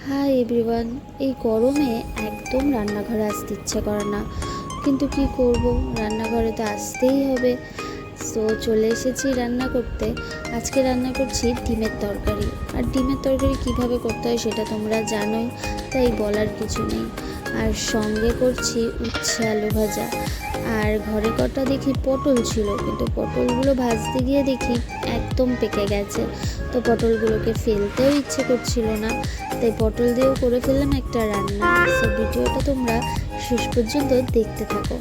Hi everyone. এই গরমে একদম রান্নাঘরে আসতে ইচ্ছে করে না, কিন্তু কি করব, রান্নাঘরে তো আসতেই হবে। সো চলে এসেছি রান্না করতে। আজকে রান্না করছি ডিমের তরকারি। আর ডিমের তরকারি কিভাবে করতে হয় সেটা তোমরা জানোই, তাই বলার কিছু নেই। আর সঙ্গে করছি উচ্ছে আলু ভাজা। আর ঘরে কটা দেখি পটল ছিল, কিন্তু পটলগুলো ভাজতে গিয়ে দেখি একদম পেকে গেছে। তো পটলগুলোকে ফেলতেও ইচ্ছে করছিল না, তাই পটল দিয়েও করে ফেললাম একটা রান্না। সো ভিডিওটা তোমরা শেষ পর্যন্ত দেখতে থাকো।